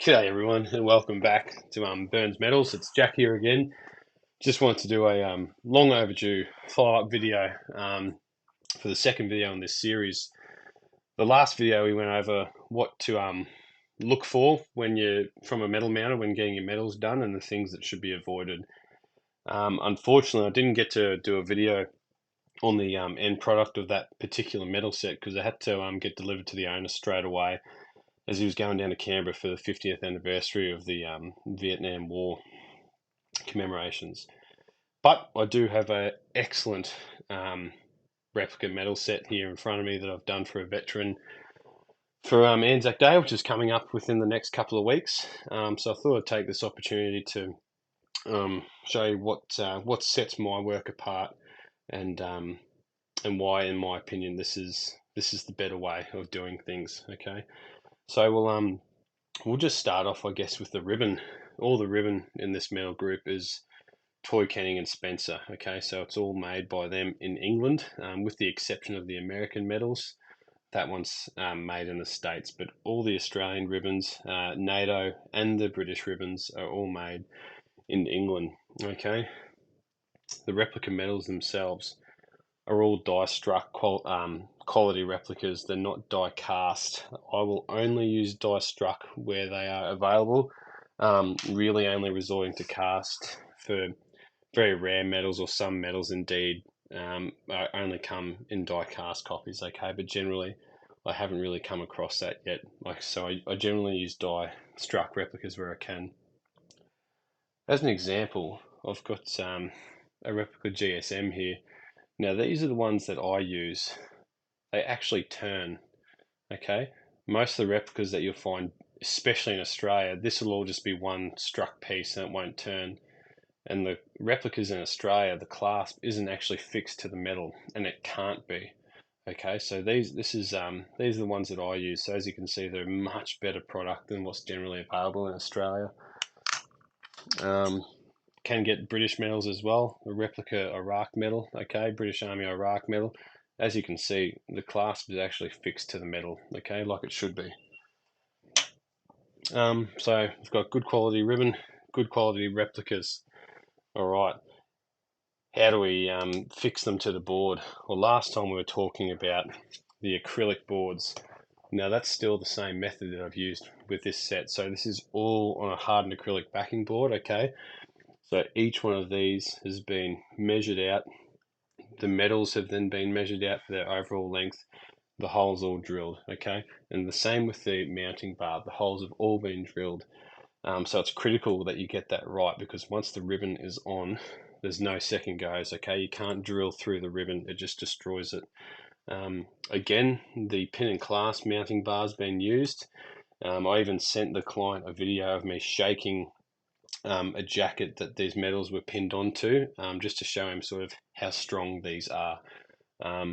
G'day everyone, and welcome back to Burns Metals. It's Jack here again. Just wanted to do a long overdue follow-up video for the second video in this series. The last video we went over what to look for when you're from a metal mounter when getting your metals done and the things that should be avoided. Unfortunately, I didn't get to do a video on the end product of that particular metal set because I had to get delivered to the owner straight away as he was going down to Canberra for the 50th anniversary of the Vietnam War commemorations. But I do have an excellent replica metal set here in front of me that I've done for a veteran for Anzac Day, which is coming up within the next couple of weeks. So I thought I'd take this opportunity to show you what sets my work apart and why, in my opinion, this is the better way of doing things. Okay, so we'll just start off, I guess, with the ribbon. All the ribbon in this metal group is Toy Canning and Spencer. Okay, so it's all made by them in England, with the exception of the American metals. That one's made in the States, but all the Australian ribbons, NATO, and the British ribbons are all made in England. Okay, the replica metals themselves are all die struck quality replicas. They're not die cast. I will only use die struck where they are available. Really only resorting to cast for very rare metals, or some metals indeed only come in die cast copies. Okay, but generally I haven't really come across that yet. I generally use die struck replicas where I can. As an example, I've got a replica GSM here. Now these are the ones that I use. They actually turn. Okay, most of the replicas that you'll find, especially in Australia, this will all just be one struck piece and it won't turn. And the replicas in Australia, the clasp isn't actually fixed to the metal, and it can't be. Okay, so these are the ones that I use. So as you can see, they're a much better product than what's generally available in Australia. Can get British metals as well. A replica Iraq metal. Okay, British Army Iraq metal. As you can see, the clasp is actually fixed to the metal. Okay, like it should be. So we've got good quality ribbon, good quality replicas. All right. How do we fix them to the board? Well, last time we were talking about the acrylic boards. Now that's still the same method that I've used with this set. So this is all on a hardened acrylic backing board, okay? So each one of these has been measured out. The metals have then been measured out for their overall length. The holes all drilled, okay? And the same with the mounting bar. The holes have all been drilled. So it's critical that you get that right, because once the ribbon is on, there's no second goes, okay? You can't drill through the ribbon, it just destroys it. Again, the pin and clasp mounting bar's been used. I even sent the client a video of me shaking a jacket that these metals were pinned onto, just to show him sort of how strong these are.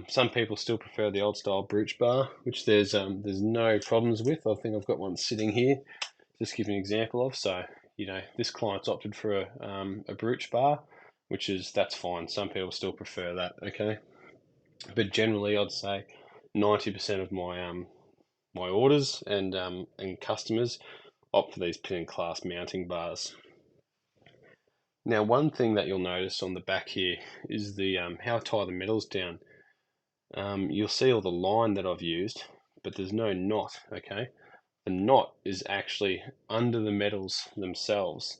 Some people still prefer the old style brooch bar, which there's no problems with. I think I've got one sitting here, just to give you an example of. So, this client's opted for a brooch bar, that's fine. Some people still prefer that, okay? But generally, I'd say 90% of my orders and customers opt for these pin and clasp mounting bars. Now, one thing that you'll notice on the back here is the how I tie the metals down. You'll see all the line that I've used, but there's no knot, okay? The knot is actually under the metals themselves.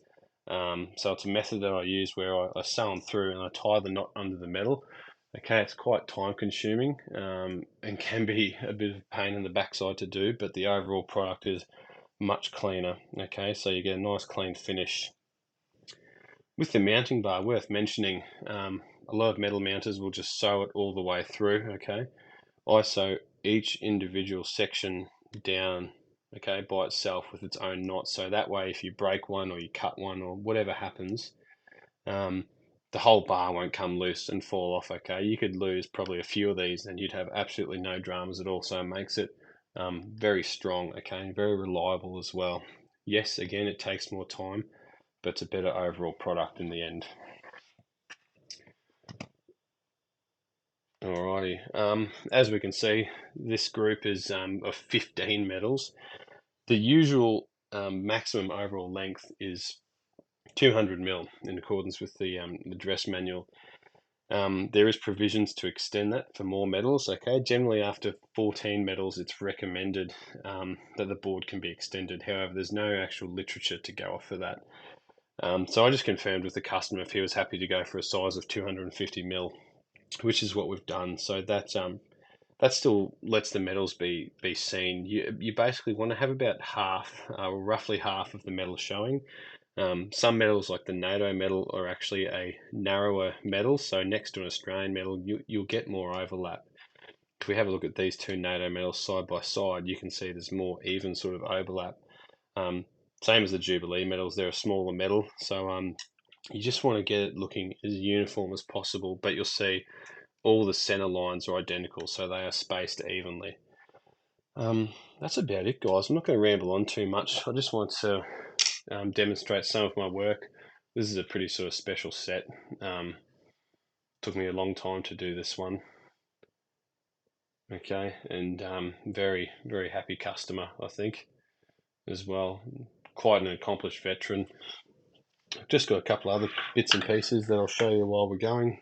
So it's a method that I use where I sew them through and I tie the knot under the metal. Okay, it's quite time consuming and can be a bit of a pain in the backside to do, but the overall product is much cleaner. Okay, so you get a nice clean finish. With the mounting bar, worth mentioning, a lot of metal mounters will just sew it all the way through. Okay, I sew each individual section down, okay, by itself with its own knot, so that way if you break one or you cut one or whatever happens, the whole bar won't come loose and fall off. Okay, you could lose probably a few of these and you'd have absolutely no dramas at all, so it makes it very strong, okay, very reliable as well. Yes, again, it takes more time, but it's a better overall product in the end. Alrighty, as we can see, this group is of 15 metals. The usual maximum overall length is 200 mil in accordance with the dress manual. There is provisions to extend that for more metals. Okay, generally after 14 metals, it's recommended that the board can be extended. However, there's no actual literature to go off for that. So I just confirmed with the customer if he was happy to go for a size of 250 mil, which is what we've done. So that still lets the metals be seen. You basically want to have about half, roughly half of the metal showing. Some metals like the NATO metal are actually a narrower metal, so next to an Australian metal you'll get more overlap. If we have a look at these two NATO metals side by side, you can see there's more even sort of overlap. Same as the Jubilee metals, they're a smaller metal, so you just want to get it looking as uniform as possible, but you'll see all the center lines are identical, so they are spaced evenly. That's about it, guys. I'm not going to ramble on too much. I just want to demonstrate some of my work. This is a pretty sort of special set. Took me a long time to do this one. Okay, and very, very happy customer, I think, as well. Quite an accomplished veteran. Just got a couple other bits and pieces that I'll show you while we're going.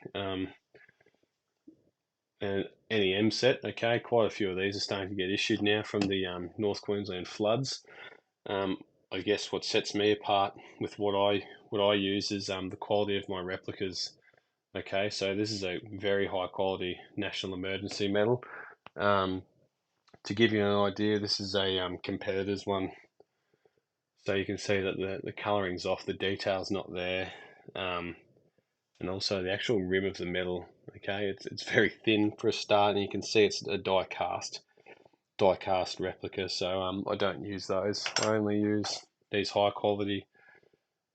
An NEM set, okay, quite a few of these are starting to get issued now from the North Queensland floods. I guess what sets me apart with what I use is the quality of my replicas. Okay, so this is a very high quality national emergency metal. To give you an idea, this is a competitor's one. So you can see that the colouring's off, the detail's not there, and also the actual rim of the metal. Okay, it's very thin for a start, and you can see it's a die cast replica. So I don't use those. I only use these high quality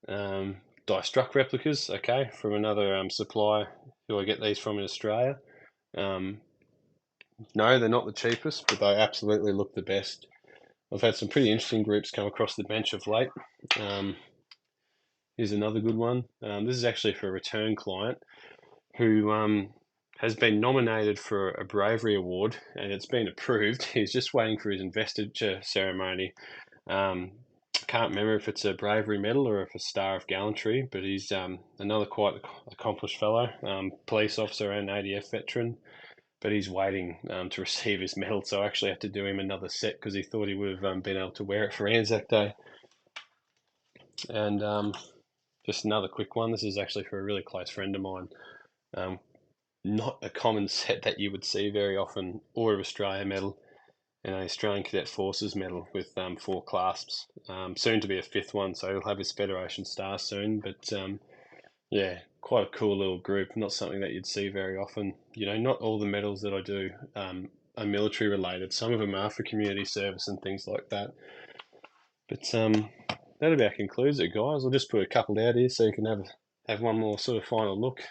die struck replicas. Okay, from another supplier who I get these from in Australia. No, they're not the cheapest, but they absolutely look the best. I've had some pretty interesting groups come across the bench of late. Here's another good one. This is actually for a return client who has been nominated for a bravery award, and it's been approved. He's just waiting for his investiture ceremony. Can't remember if it's a bravery medal or if a star of gallantry, but he's another quite accomplished fellow, police officer and ADF veteran. But he's waiting to receive his medal, so I actually have to do him another set because he thought he would have been able to wear it for Anzac Day. And just another quick one. This is actually for a really close friend of mine. Not a common set that you would see very often. Order of Australia medal and an Australian Cadet Forces medal with 4 clasps. Soon to be a 5th one, so he'll have his Federation star soon. But yeah, quite a cool little group. Not something that you'd see very often. You know, not all the medals that I do are military related. Some of them are for community service and things like that. But that about concludes it, guys. I'll just put a couple out here so you can have one more sort of final look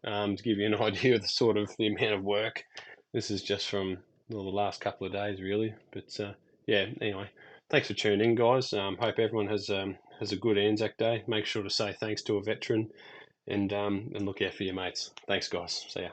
to give you an idea of the amount of work. This is just from the last couple of days, really. But yeah, anyway, thanks for tuning in, guys. Hope everyone has a good Anzac Day. Make sure to say thanks to a veteran, and look out for your mates. Thanks, guys. See ya.